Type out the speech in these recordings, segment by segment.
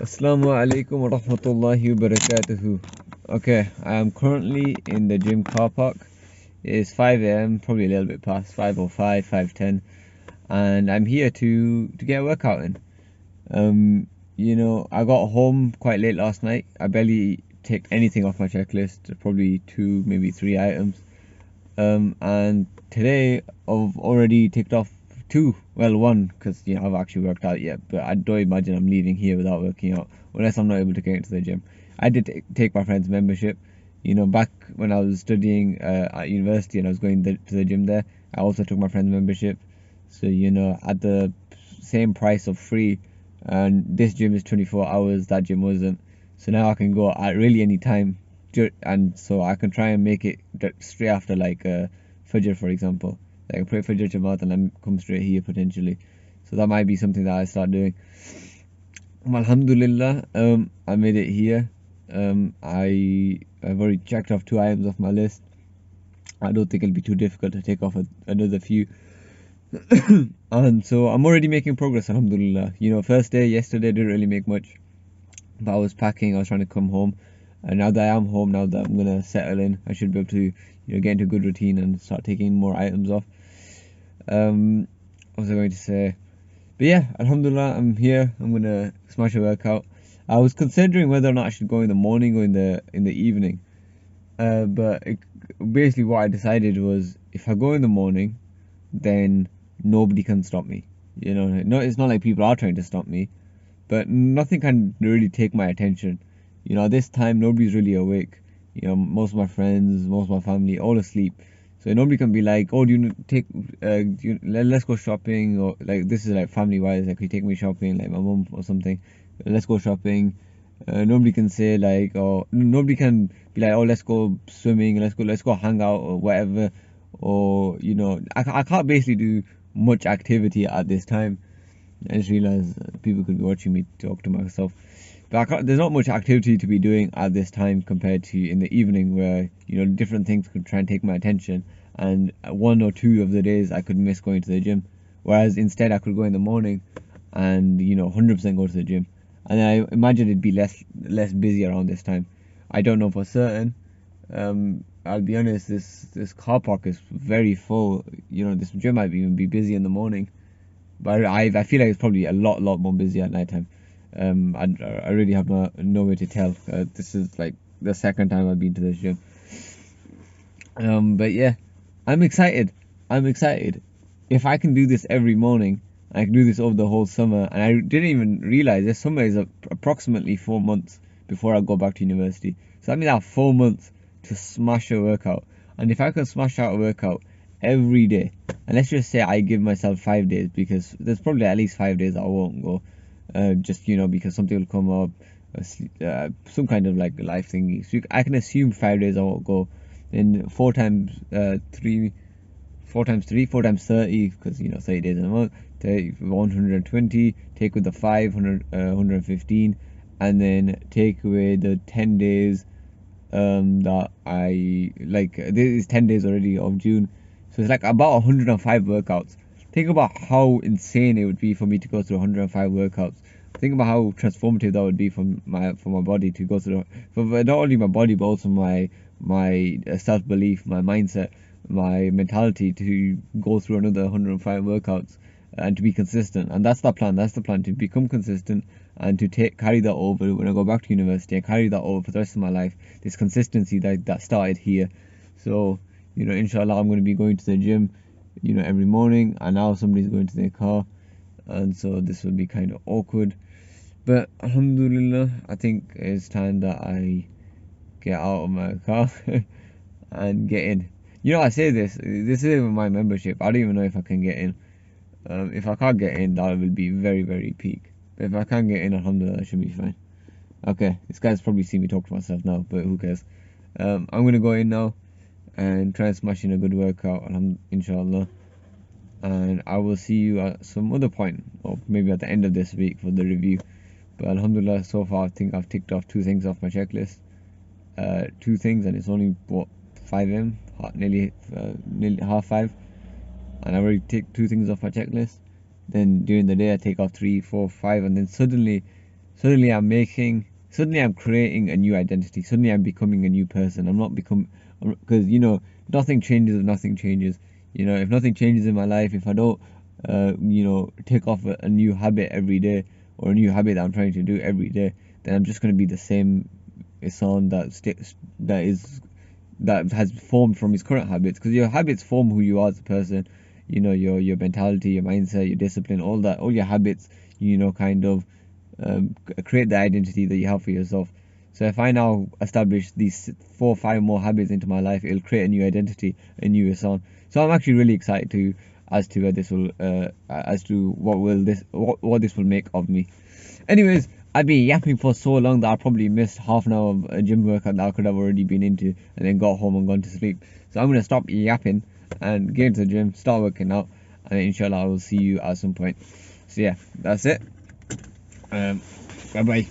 Assalamu alaikum wa rahmatullahi wa barakatuhu. Okay, I am currently in the gym car park. It's 5 a.m., probably a little bit past 5:05, 5:10, and I'm here to get a workout in. I got home quite late last night. I barely ticked anything off my checklist, probably two, maybe three items. And today I've already ticked off two. Well, one, because I've actually worked out yet, but I don't imagine I'm leaving here without working out unless I'm not able to get into the gym. I did take my friend's membership. Back when I was studying at university and I was going to the gym there, I also took my friend's membership. So at the same price of free, and this gym is 24 hours. That gym wasn't. So now I can go at really any time, and so I can try and make it straight after like Fajr, for example. Like I pray Fajr Jamaat and then come straight here potentially. So that might be something that I start doing. Alhamdulillah, I made it here. I've already checked off two items off my list. I don't think it'll be too difficult to take off another few. And so I'm already making progress, alhamdulillah. First day yesterday didn't really make much, but I was packing, I was trying to come home, and now that I am home, now that I'm gonna settle in, I should be able to get into a good routine and start taking more items off. What was I going to say? But yeah, alhamdulillah, I'm here. I'm gonna smash a workout. I was considering whether or not I should go in the morning or in the evening. Basically what I decided was if I go in the morning, then nobody can stop me. No, it's not like people are trying to stop me, but nothing can really take my attention. At this time, nobody's really awake. Most of my friends, most of my family, all asleep. So nobody can be like, oh, do you take, let's go shopping, or like this is like family wise, like you take me shopping, like my mom or something. Let's go shopping. Nobody can say like, or nobody can be like, oh, let's go swimming, let's go hang out or whatever. Or I can't basically do much activity at this time. I just realized people could be watching me talk to myself. But there's not much activity to be doing at this time compared to in the evening where, different things could try and take my attention. And one or two of the days I could miss going to the gym. Whereas instead I could go in the morning and, 100% go to the gym. And I imagine it'd be less busy around this time. I don't know for certain. I'll be honest, this car park is very full. This gym might even be busy in the morning. But I feel like it's probably a lot more busy at night time. I really have no way to tell. This is like the second time I've been to this gym. But yeah, I'm excited. I'm excited. If I can do this every morning, I can do this over the whole summer. And I didn't even realize this summer is approximately 4 months before I go back to university. So that means I have 4 months to smash a workout. And if I can smash out a workout every day, and let's just say I give myself 5 days, because there's probably at least 5 days I won't go, just because something will come up, some kind of like life thingy. So I can assume 5 days I won't go. Then 4 times 3, 4 times 3, 4 times 30, because 30 days in a month, 120. Take with the 500, 115, and then take away the 10 days that I like. This is 10 days already of June, so it's like about 105 workouts. Think about how insane it would be for me to go through 105 workouts. Think about how transformative that would be for my body to go through, for not only my body but also my self belief, my mindset, my mentality, to go through another 105 workouts and to be consistent. And that's the plan. That's the plan, to become consistent and to carry that over when I go back to university, and carry that over for the rest of my life. This consistency that started here. So inshallah, I'm going to be going to the gym every morning, and now somebody's going to their car, and so this will be kind of awkward. But alhamdulillah, I think it's time that I get out of my car and get in. I say this isn't even my membership. I don't even know if I can get in. If I can't get in, that will be very, very peak. But if I can get in, alhamdulillah, I should be fine. Okay, this guy's probably seen me talk to myself now, but who cares? I'm gonna go in now and try and smash in a good workout, inshallah. And I will see you at some other point, or maybe at the end of this week for the review. But alhamdulillah, so far I think I've ticked off 2 things off my checklist. 2 things, and it's only 5 a.m, nearly half 5, and I already take 2 things off my checklist. Then during the day I take off 3, 4, 5, and then suddenly suddenly I'm creating a new identity. Suddenly I'm becoming a new person. I'm not become because nothing changes if nothing changes. If nothing changes in my life, if I don't take off a new habit every day, or a new habit that I'm trying to do every day, then I'm just going to be the same Isan that has formed from his current habits, because your habits form who you are as a person. Your mentality, your mindset, your discipline, all that, all your habits, kind of create the identity that you have for yourself. So if I now establish these 4 or 5 more habits into my life, it'll create a new identity, a new Isan. So I'm actually really excited to as to where this will as to what this will make of me. Anyways, I've been yapping for so long that I probably missed half an hour of a gym workout that I could have already been into, and then got home and gone to sleep. So I'm gonna stop yapping and get into the gym, start working out, and then inshallah I will see you at some point. So yeah, that's it. Bye bye.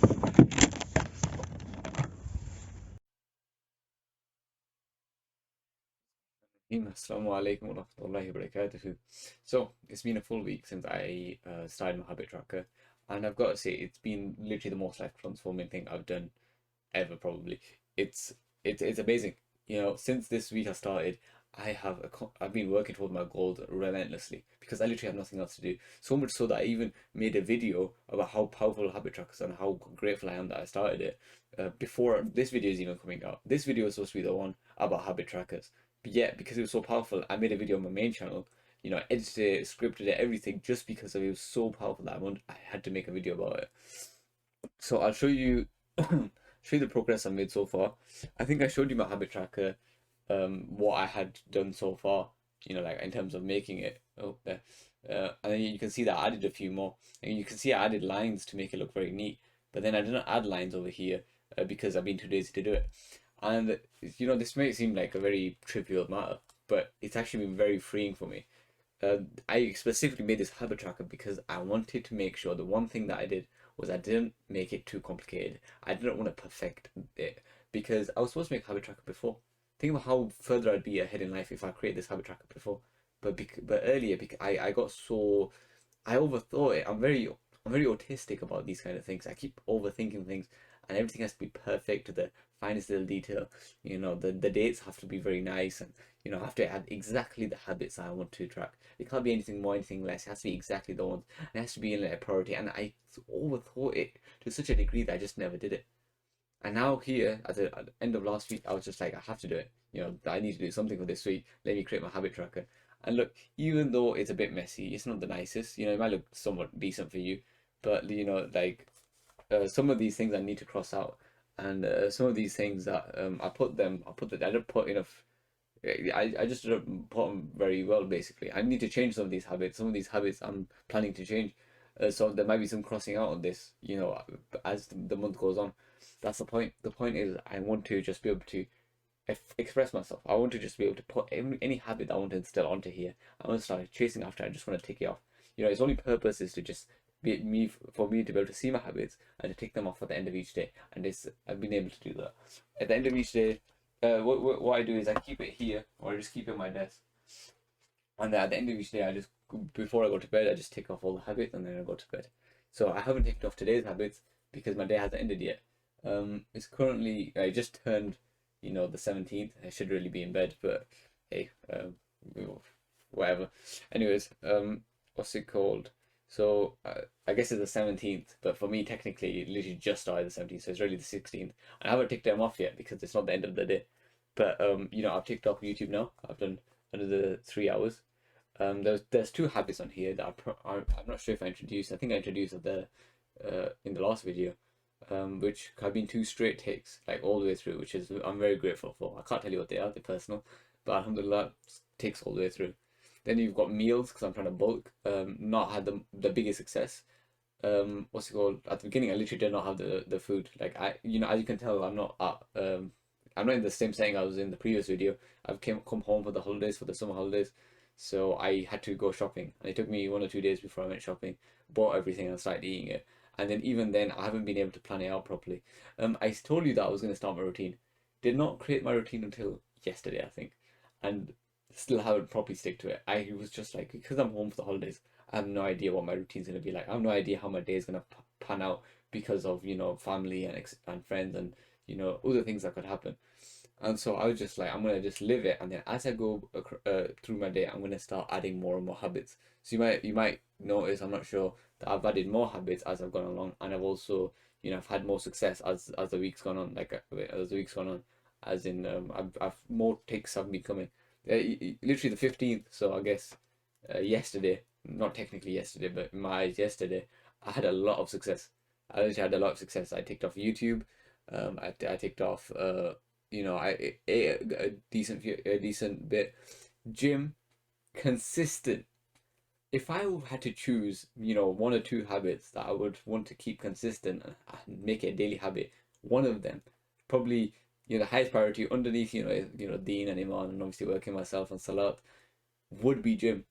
Assalamu alaikum wa rahmatullahi wa barakatuhu. So, it's been a full week since I started my habit tracker, and I've got to say, it's been literally the most life transforming thing I've done ever, probably. It's it's amazing. Since this week has started, I've been working towards my goals relentlessly because I literally have nothing else to do. So much so that I even made a video about how powerful habit trackers and how grateful I am that I started it before this video is even coming out. This video is supposed to be the one about habit trackers, but yet because it was so powerful, I made a video on my main channel. Edited it, scripted it, everything, just because it was so powerful that I had to make a video about it. So I'll show you show you the progress I've made so far. I think I showed you my habit tracker, what I had done so far, like in terms of making it. Oh, there. And then you can see that I added a few more. And you can see I added lines to make it look very neat. But then I didn't add lines over here because I've been too lazy to do it. And this may seem like a very trivial matter, but it's actually been very freeing for me. I specifically made this habit tracker because I wanted to make sure the one thing that I did was I didn't make it too complicated. I didn't want to perfect it because I was supposed to make a habit tracker before. Think about how further I'd be ahead in life if I create this habit tracker before. But earlier, because I got so I overthought it. I'm very autistic about these kind of things. I keep overthinking things, and everything has to be perfect to the finest little detail. The dates have to be very nice, and I have to add exactly the habits I want to track. It can't be anything more, anything less. It has to be exactly the ones. It has to be in a priority, and I overthought it to such a degree that I just never did it. And now here, at the end of last week, I was just like, I have to do it. I need to do something for this week. Let me create my habit tracker. And look, even though it's a bit messy, it's not the nicest. It might look somewhat decent for you, but like some of these things I need to cross out, and some of these things that I don't put enough. I just don't put them very well. Basically, I need to change some of these habits. Some of these habits I'm planning to change. So there might be some crossing out on this, as the month goes on. That's the point. The point is, I want to just be able to express myself. I want to just be able to put any habit that I want to instill onto here. I want to start chasing after. I just want to take it off. Its only purpose is to just be me for me to be able to see my habits and to take them off at the end of each day. And I've been able to do that. At the end of each day, what I do is I keep it here, or I just keep it on my desk. And then at the end of each day, before I go to bed, I just take off all the habits and then I go to bed. So I haven't taken off today's habits because my day hasn't ended yet. It's currently I just turned, the 17th. I should really be in bed, but hey, whatever. Anyways, what's it called? So I guess it's the 17th, but for me, technically, it literally just started the 17th, so it's really the 16th. I haven't ticked them off yet because it's not the end of the day. But I've ticked off YouTube now. I've done another 3 hours. There's two habits on here that I'm not sure if I introduced. I think I introduced the in the last video, which have been two straight takes, like all the way through, which is I'm very grateful for. I can't tell you what they are, they're personal, but alhamdulillah, takes all the way through. Then you've got meals because I'm trying to bulk. Not had the biggest success. What's it called? At the beginning, I literally did not have the food. Like as you can tell, I'm not in the same setting I was in the previous video. I've come home for the holidays, for the summer holidays, so I had to go shopping, and it took me 1 or 2 days before I went shopping, bought everything, and started eating it. And then even then, I haven't been able to plan it out properly. I told you that I was going to start my routine. Did not create my routine until yesterday, I think, and still haven't properly stick to it. I was just like, because I'm home for the holidays, I have no idea what my routine's going to be like. I have no idea how my day is going to pan out because of, you know, family and friends and, you know, other things that could happen. And so I was just like, I'm gonna just live it, and then as I go through my day, I'm gonna start adding more and more habits. So you might notice, I'm not sure, that I've added more habits as I've gone along, and I've also, you know, I've had more success as the weeks gone on, like as the weeks gone on, as in I've more ticks have been coming. Literally the 15th, so I guess yesterday, not technically yesterday, but in my eyes yesterday, I had a lot of success. I literally had a lot of success. I ticked off YouTube. I ticked off you know, I ate a decent bit. Gym, consistent. If I had to choose, you know, one or two habits that I would want to keep consistent and make it a daily habit, one of them, probably, you know, the highest priority underneath, Dean and Iman, and obviously working myself on Salat, would be gym.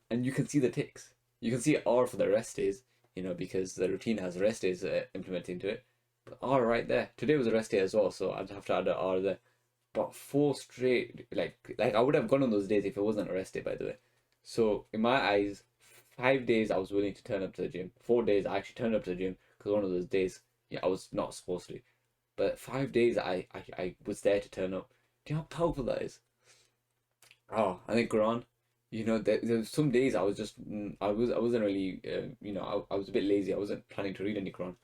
And you can see the ticks. You can see R for the rest days, you know, because the routine has rest days implemented into it. But R right there. Today was a rest day as well, so I'd have to add an R there. But four straight, like I would have gone on those days if it wasn't a rest day, by the way. So in my eyes, 5 days I was willing to turn up to the gym. 4 days I actually turned up to the gym because one of those days, yeah, I was not supposed to. But 5 days I was there to turn up. Do you know how powerful that is? Oh, I think Quran. You know, there's some days I was just I wasn't really I was a bit lazy. I wasn't planning to read any Quran.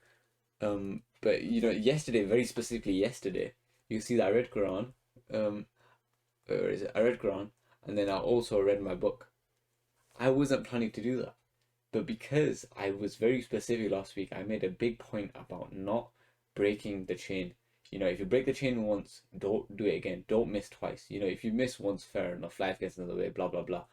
But you know, yesterday, very specifically yesterday, you see that I read Quran. Um, or is it? I read Quran, and then I also read my book. I wasn't planning to do that, but because I was very specific last week, I made a big point about not breaking the chain. You know, if you break the chain once, don't do it again. Don't miss twice. You know, if you miss once, fair enough. Life gets in the way. Blah blah blah.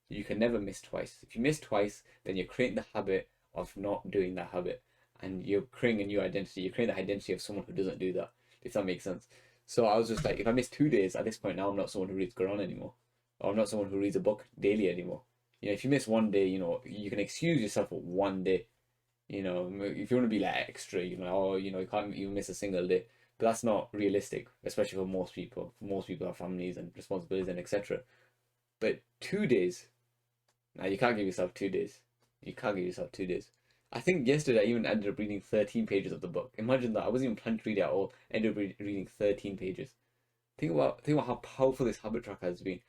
You can never miss twice. If you miss twice, then you're creating the habit of not doing that habit, and you're creating a new identity. You're creating the identity of someone who doesn't do that. If that makes sense. So I was just like, if I miss 2 days at this point now, I'm not someone who reads Quran anymore, or I'm not someone who reads a book daily anymore. You know, if you miss one day, you know, you can excuse yourself for one day. You know, if you want to be like extra, you know, or you know, you can't even miss a single day. But that's not realistic, especially for most people. Most people have families and responsibilities and etc. But 2 days, now you can't give yourself 2 days. You can't give yourself 2 days. I think yesterday I even ended up reading 13 pages of the book. Imagine that. I wasn't even planning to read it at all. Ended up reading 13 pages. Think about how powerful this habit tracker has been.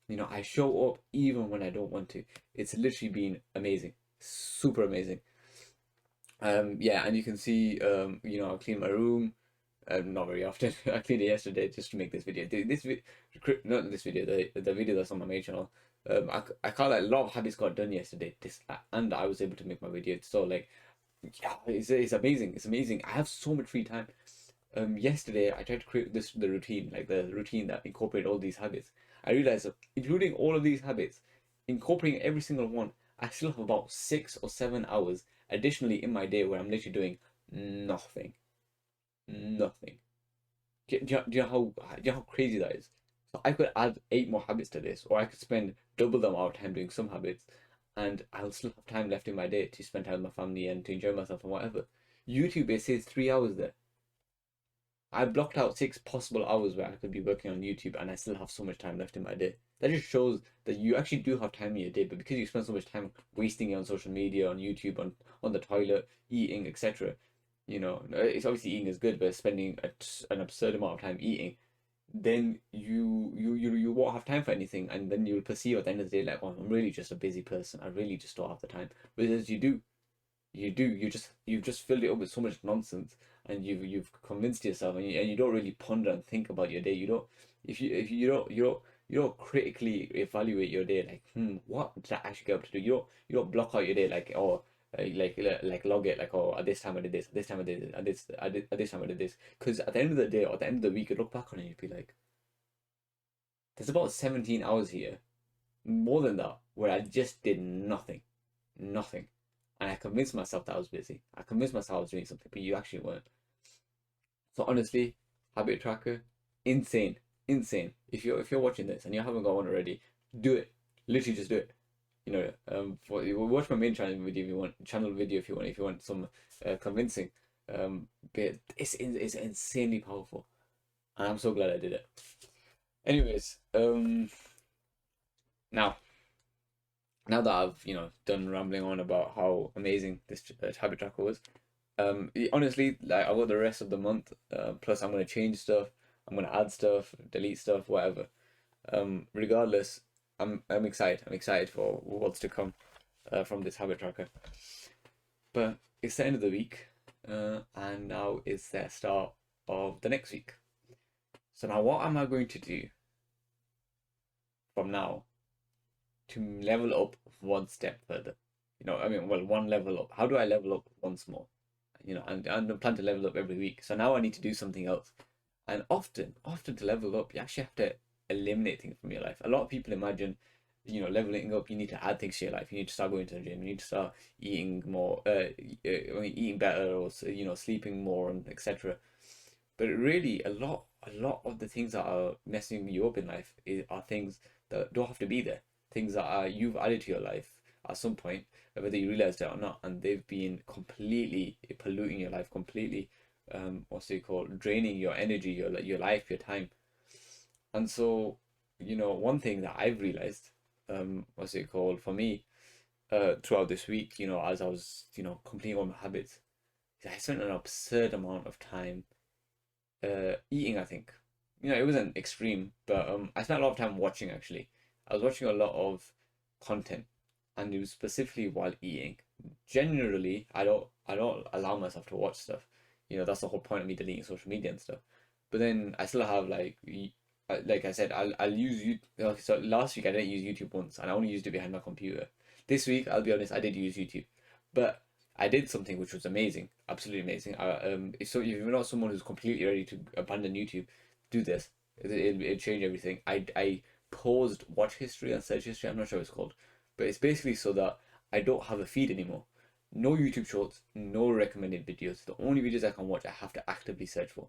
You know, I show up even when I don't want to. It's literally been amazing. Super amazing. Yeah, and you can see, you know, I clean my room. Not very often. I cleaned it yesterday just to make this video. Not this video, the video that's on my main channel. I can't like a lot of habits got done yesterday. And I was able to make my video. So like, yeah, it's amazing. It's amazing. I have so much free time. Yesterday I tried to create the routine, like the routine that incorporate all these habits. I realized that including all of these habits, incorporating every single one, I still have about 6 or 7 hours additionally in my day where I'm literally doing nothing. Nothing. Do you know how crazy that is? So I could add 8 more habits to this, or I could spend double the amount of time doing some habits, and I'll still have time left in my day to spend time with my family and to enjoy myself and whatever. YouTube, it says 3 hours there. I blocked out 6 possible hours where I could be working on YouTube, and I still have so much time left in my day. That just shows that you actually do have time in your day, but because you spend so much time wasting it on social media, on YouTube, on the toilet, eating, etc. You know, it's obviously eating is good, but spending an absurd amount of time eating, then you won't have time for anything, and then you'll perceive at the end of the day like, oh, I'm really just a busy person. I really just don't have the time. Whereas you've just filled it up with so much nonsense, and you've convinced yourself, and you don't really ponder and think about your day. You don't if you don't critically evaluate your day, like, what did I actually get up to do? You don't block out your day like, oh, like log it, like, oh, at this time I did this, at this time I did this, at this time I did this. Because at the end of the day, or at the end of the week, you look back on it and you'd be like, there's about 17 hours here, more than that, where I just did nothing. Nothing. And I convinced myself that I was busy. I convinced myself I was doing something, but you actually weren't. So honestly, habit tracker, insane, insane. If you're watching this and you haven't got one already, do it. Literally, just do it. You know, watch my main channel video if you want some convincing. But it's insanely powerful, and I'm so glad I did it. Anyways, now now that I've, you know, done rambling on about how amazing this habit tracker was, Honestly, like I got the rest of the month. Plus, I'm gonna change stuff. I'm gonna add stuff, delete stuff, whatever. Regardless, I'm excited. I'm excited for what's to come from this habit tracker. But it's the end of the week, and now it's the start of the next week. So now, what am I going to do from now to level up one step further? I mean, well, one level up. How do I level up once more? And I plan to level up every week. So now I need to do something else. And often to level up, you actually have to eliminate things from your life. A lot of people imagine, leveling up, you need to add things to your life. You need to start going to the gym. You need to start eating more, eating better, or sleeping more, and etc. But really, a lot of the things that are messing you up in life are things that don't have to be there. Things that you've added to your life at some point, whether you realize it or not, and they've been completely polluting your life, completely, what's it called, draining your energy, your life, your time. And so, one thing that I've realized, what's it called, for me, throughout this week, as I was, completing all my habits, is I spent an absurd amount of time eating, I think. It wasn't extreme, but I spent a lot of time watching actually. I was watching a lot of content, and it was specifically while eating. Generally, I don't allow myself to watch stuff. That's the whole point of me deleting social media and stuff. But then I still have like I said, I'll use you. Okay, so last week I didn't use YouTube once, and I only used it behind my computer. This week, I'll be honest, I did use YouTube, but I did something which was amazing, absolutely amazing. So if you're not someone who's completely ready to abandon YouTube, do this. It'll change everything. I paused watch history and search history. I'm not sure what it's called, but it's basically so that I don't have a feed anymore. No YouTube shorts, no recommended videos. The only videos I can watch, I have to actively search for.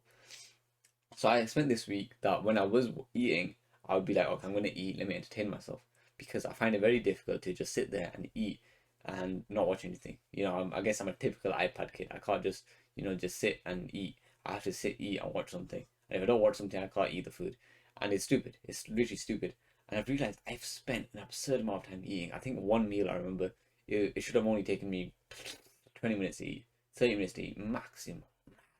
So I spent this week that when I was eating, I would be like, okay, I'm going to eat, let me entertain myself. Because I find it very difficult to just sit there and eat and not watch anything. I guess I'm a typical iPad kid. I can't just sit and eat. I have to sit, eat, and watch something. And if I don't watch something, I can't eat the food. And it's stupid. It's literally stupid. And I've realized I've spent an absurd amount of time eating. I think one meal, I remember, it should have only taken me 20 minutes to eat, 30 minutes to eat, maximum.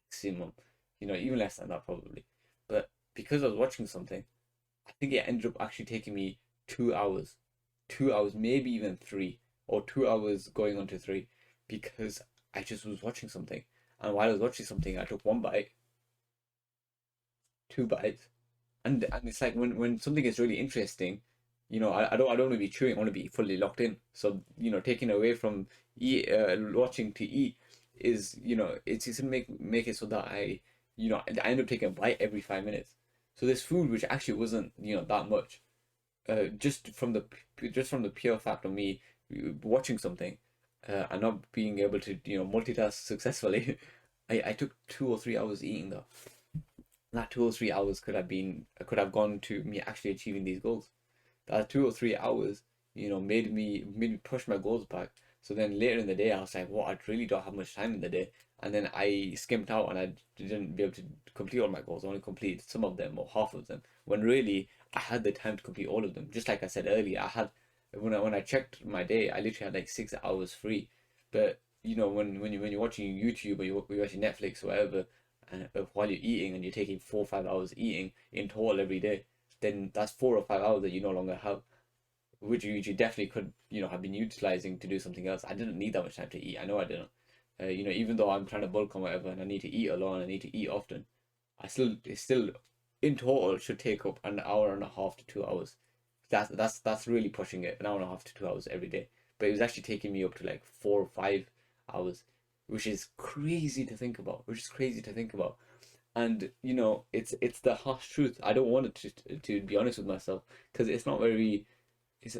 Maximum. Even less than that probably. But because I was watching something, I think it ended up actually taking me 2 hours. 2 hours, maybe even three, or 2 hours going on to three, because I just was watching something. And while I was watching something, I took one bite, two bites, and it's like when something is really interesting, I don't want to be chewing, I want to be fully locked in. So, taking away from watching to eat is, it's just make it so that I end up taking a bite every 5 minutes. So this food, which actually wasn't, that much, just from the pure fact of me watching something, and not being able to multitask successfully, I took 2 or 3 hours eating though. That 2 or 3 hours could have gone to me actually achieving these goals. That 2 or 3 hours, made me push my goals back. So then later in the day, I was like, "What? I really don't have much time in the day." And then I skimped out, and I didn't be able to complete all my goals. I only completed some of them or half of them. When really, I had the time to complete all of them. Just like I said earlier, I had when I checked my day, I literally had like 6 hours free. But when you're watching YouTube, or you're watching Netflix or whatever, and while you're eating, and you're taking 4 or 5 hours eating in total every day, then that's 4 or 5 hours that you no longer have, which you definitely could have been utilizing to do something else. I didn't need that much time to eat. I know I didn't. Even though I'm trying to bulk on whatever, and I need to eat a lot, and I need to eat often, it still in total should take up an hour and a half to 2 hours. That's really pushing it, an hour and a half to 2 hours every day. But it was actually taking me up to like 4 or 5 hours, which is crazy to think about. And it's the harsh truth. I don't want it to be honest with myself, because it's not very,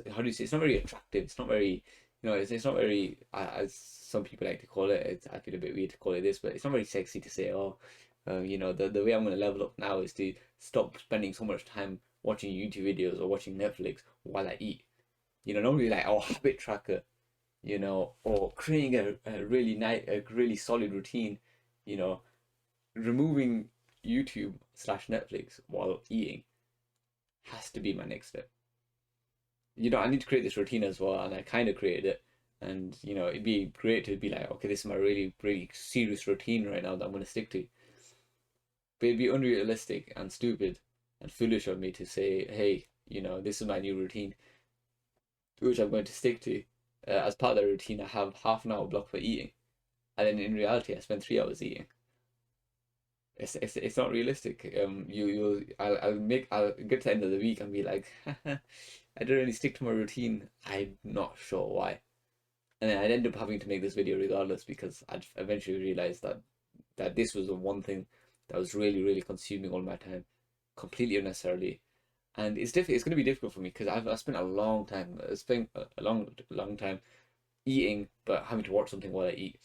how do you say, it's not very attractive. It's not very, it's not very, as some people like to call it, I feel a bit weird to call it this, but it's not very sexy to say, oh, the way I'm going to level up now is to stop spending so much time watching YouTube videos or watching Netflix while I eat. Normally, like, oh, habit tracker, or creating a really nice, a really solid routine, you know removing YouTube/Netflix while eating has to be my next step. I need to create this routine as well, and I kind of created it. And it'd be great to be like, okay, this is my really really serious routine right now that I'm going to stick to. But it'd be unrealistic and stupid and foolish of me to say, hey, this is my new routine, which I'm going to stick to. As part of the routine, I have half an hour block for eating, and then in reality, I spend 3 hours eating. It's not realistic. I'll get to the end of the week and be like, I didn't really stick to my routine. I'm not sure why. And then I'd end up having to make this video regardless because I'd eventually realize that this was the one thing that was really really consuming all my time, completely unnecessarily. And it's going to be difficult for me because I've spent a long time, a long time eating, but having to watch something while I eat.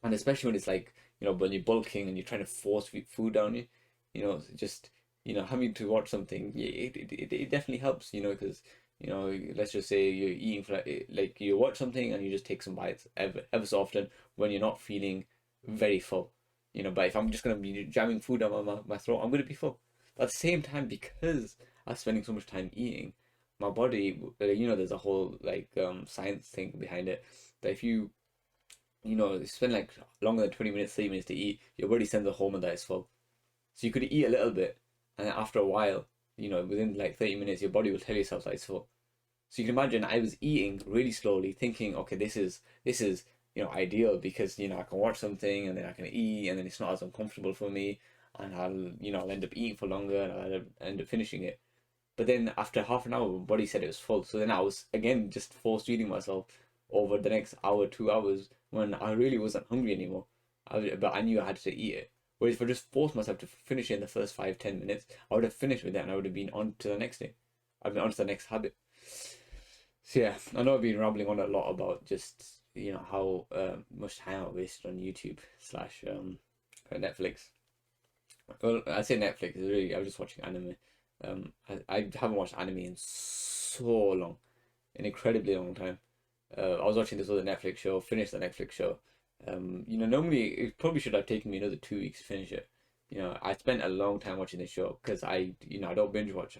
And especially when it's like, when you're bulking and you're trying to force food down you, just, having to watch something, yeah, it definitely helps, because, let's just say you're eating for like you watch something and you just take some bites ever so often when you're not feeling very full, but if I'm just going to be jamming food down my throat, I'm going to be full. But at the same time, because I'm spending so much time eating, my body, there's a whole like science thing behind it that if you spend like longer than 20 minutes, 30 minutes to eat, your body sends a hormone that is full. So you could eat a little bit, and then after a while, within like 30 minutes, your body will tell yourself that it's full. So you can imagine I was eating really slowly, thinking, okay, this is ideal because I can watch something and then I can eat, and then it's not as uncomfortable for me, and I'll end up eating for longer, and I'll end up finishing it. But then after half an hour, my body said it was full. So then I was again just force feeding myself over the next hour, 2 hours when I really wasn't hungry anymore. But I knew I had to eat it. Whereas if I just forced myself to finish it in the first 5, 10 minutes, I would have finished with it and I would have been on to the next thing. I've been on to the next habit. So yeah, I know I've been rambling on a lot about just how much time I wasted on YouTube slash Netflix. Well, I say Netflix. I was just watching anime. I haven't watched anime in so long, an incredibly long time. I was watching this other Netflix show, finished the Netflix show. Normally it probably should have taken me another 2 weeks to finish it. I spent a long time watching this show because I don't binge watch.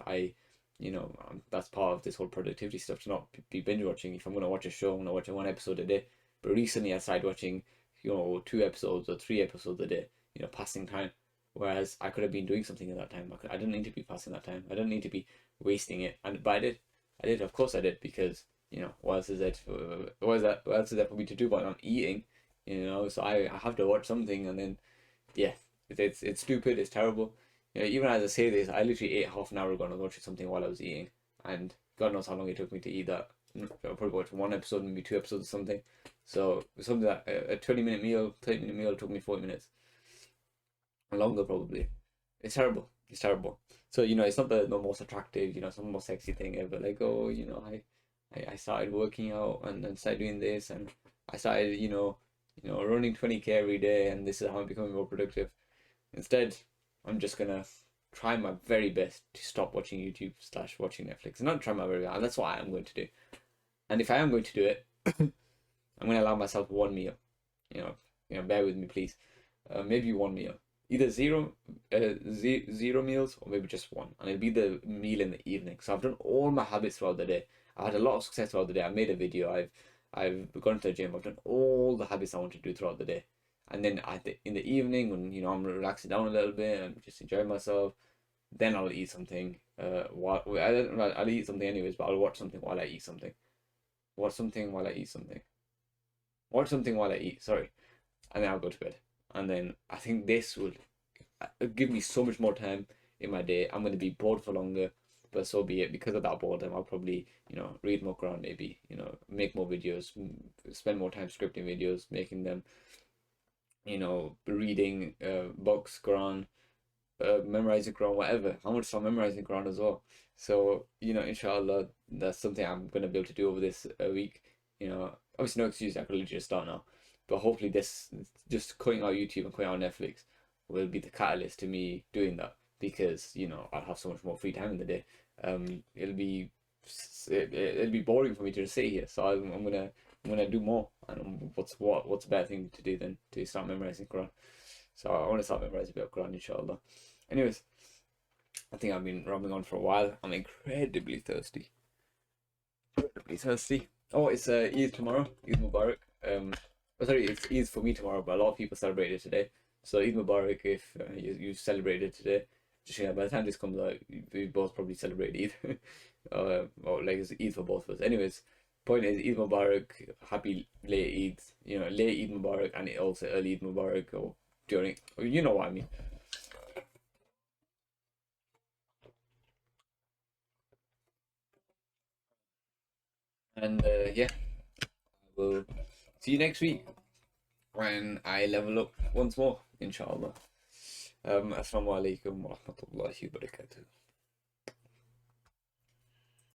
That's part of this whole productivity stuff to not be binge watching. If I'm gonna watch a show, I'm gonna watch one episode a day. But recently I started watching, 2 episodes or 3 episodes a day. Passing time. Whereas I could have been doing something in that time. I didn't need to be passing that time. I didn't need to be wasting it. But I did. I did. Of course I did because what else is it? What else is there for me to do but not eating? So I have to watch something, and then yeah, it's stupid. It's terrible. Even as I say this, I literally ate half an hour ago and I was watching something while I was eating, and God knows how long it took me to eat that. I'll probably watch one episode, maybe 2 episodes or something. So something that a 20-minute meal, 30-minute meal took me 40 minutes, longer probably. It's terrible. It's terrible. So it's not the most attractive, it's not the most sexy thing ever. Like, oh, I started working out and started doing this, and I started running 20K every day, and this is how I'm becoming more productive. Instead, I'm just gonna try my very best to stop watching YouTube slash watching Netflix. And not try my very best, and that's what I am going to do. And if I am going to do it, I'm gonna allow myself one meal. Bear with me, please. Maybe one meal, either zero meals or maybe just one, and it'll be the meal in the evening. So I've done all my habits throughout the day. I had a lot of success throughout the day. I made a video. I've gone to the gym. I've done all the habits I want to do throughout the day. And then in the evening, when I'm relaxing down a little bit and just enjoying myself, then I'll eat something. I'll eat something anyways, but I'll watch something while I eat something. Watch something while I eat something. Watch something while I eat. Sorry, and then I'll go to bed. And then I think this will give me so much more time in my day. I'm going to be bored for longer, but so be it. Because of that boredom, I'll probably, read more Quran, maybe, make more videos, spend more time scripting videos, making them, reading books, Quran, memorizing Quran, whatever. How much I'm memorizing Quran as well. So, inshallah, that's something I'm going to be able to do over this week. Obviously, no excuse, I could literally just start now. But hopefully, this just cutting out YouTube and cutting out Netflix will be the catalyst to me doing that because I'll have so much more free time in the day. It'll be boring for me to just sit here. So I'm gonna do more. And what's a better thing to do than to start memorizing Quran? So I want to start memorizing a bit of Quran, inshallah. Anyways, I think I've been rambling on for a while. I'm incredibly thirsty. Incredibly thirsty. Oh, it's Eid tomorrow. Eid Mubarak. Sorry, it's Eid for me tomorrow, but a lot of people celebrate it today. So Eid Mubarak if you celebrated today. Just by the time this comes out, we both probably celebrate Eid. Or like it's Eid for both of us. Anyways, point is Eid Mubarak. Happy late Eid. Late Eid Mubarak, and also early Eid Mubarak or during. You know what I mean. And yeah, we'll see you next week when I level up once more, inshallah. Assalamu alaikum wa rahmatullahi wa barakatuh.